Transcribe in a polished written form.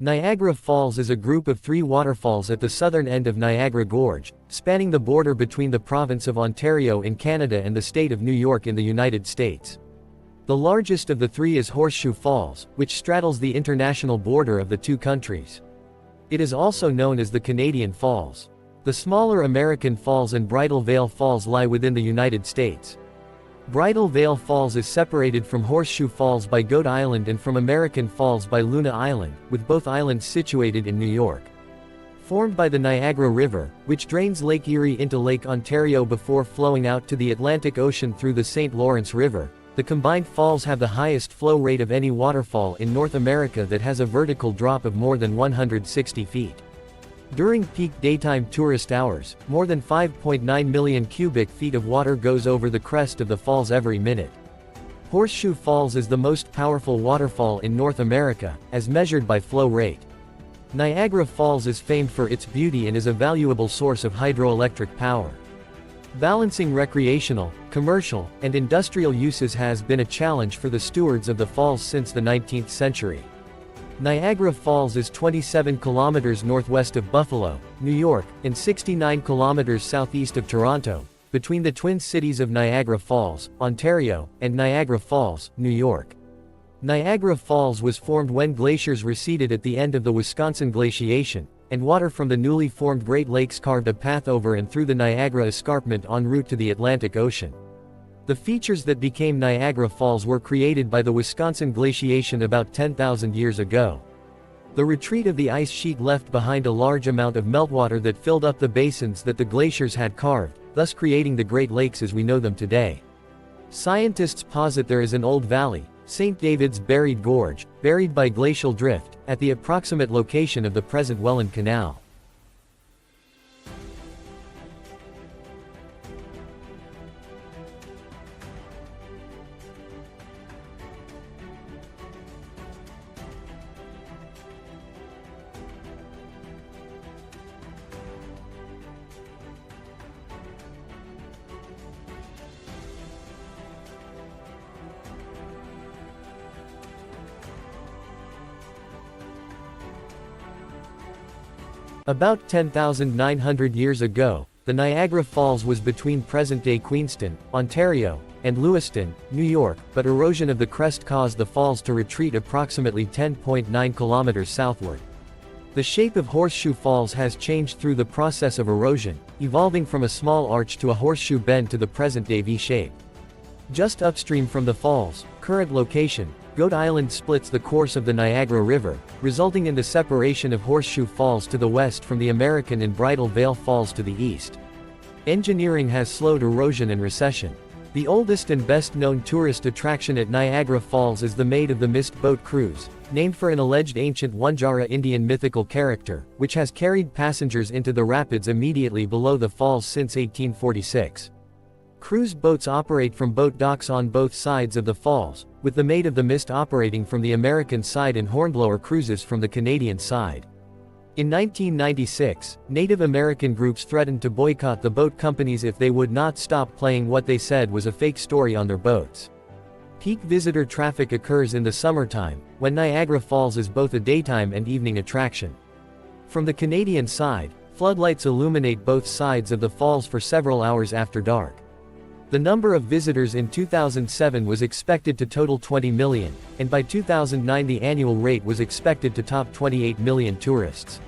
Niagara Falls is a group of 3 waterfalls at the southern end of Niagara Gorge, spanning the border between the province of Ontario in Canada and the state of New York in the United States. The largest of the 3 is Horseshoe Falls, which straddles the international border of the 2 countries. It is also known as the Canadian Falls. The smaller American Falls and Bridal Veil Falls lie within the United States. Bridal Veil Falls is separated from Horseshoe Falls by Goat Island and from American Falls by Luna Island, with both islands situated in New York. Formed by the Niagara River, which drains Lake Erie into Lake Ontario before flowing out to the Atlantic Ocean through the St. Lawrence River, the combined falls have the highest flow rate of any waterfall in North America that has a vertical drop of more than 160 feet. During peak daytime tourist hours, more than 5.9 million cubic feet of water goes over the crest of the falls every minute. Horseshoe Falls is the most powerful waterfall in North America, as measured by flow rate. Niagara Falls is famed for its beauty and is a valuable source of hydroelectric power. Balancing recreational, commercial, and industrial uses has been a challenge for the stewards of the falls since the 19th century. Niagara Falls is 27 kilometers northwest of Buffalo, New York, and 69 kilometers southeast of Toronto, between the twin cities of Niagara Falls, Ontario, and Niagara Falls, New York. Niagara Falls was formed when glaciers receded at the end of the Wisconsin glaciation, and water from the newly formed Great Lakes carved a path over and through the Niagara Escarpment en route to the Atlantic Ocean. The features that became Niagara Falls were created by the Wisconsin glaciation about 10,000 years ago. The retreat of the ice sheet left behind a large amount of meltwater that filled up the basins that the glaciers had carved, thus creating the Great Lakes as we know them today. Scientists posit there is an old valley, St. David's Buried Gorge, buried by glacial drift, at the approximate location of the present Welland Canal. About 10,900 years ago, the Niagara Falls was between present-day Queenston, Ontario, and Lewiston, New York, but erosion of the crest caused the falls to retreat approximately 10.9 kilometers southward. The shape of Horseshoe Falls has changed through the process of erosion, evolving from a small arch to a horseshoe bend to the present-day V shape. Just upstream from the falls, current location, Goat Island splits the course of the Niagara River, resulting in the separation of Horseshoe Falls to the west from the American and Bridal Veil Falls to the east. Engineering has slowed erosion and recession. The oldest and best-known tourist attraction at Niagara Falls is the Maid of the Mist boat cruise, named for an alleged ancient Wandjara Indian mythical character, which has carried passengers into the rapids immediately below the falls since 1846. Cruise boats operate from boat docks on both sides of the falls, with the Maid of the Mist operating from the American side and Hornblower cruises from the Canadian side. In 1996, Native American groups threatened to boycott the boat companies if they would not stop playing what they said was a fake story on their boats. Peak visitor traffic occurs in the summertime, when Niagara Falls is both a daytime and evening attraction. From the Canadian side, floodlights illuminate both sides of the falls for several hours after dark. The number of visitors in 2007 was expected to total 20 million, and by 2009 the annual rate was expected to top 28 million tourists.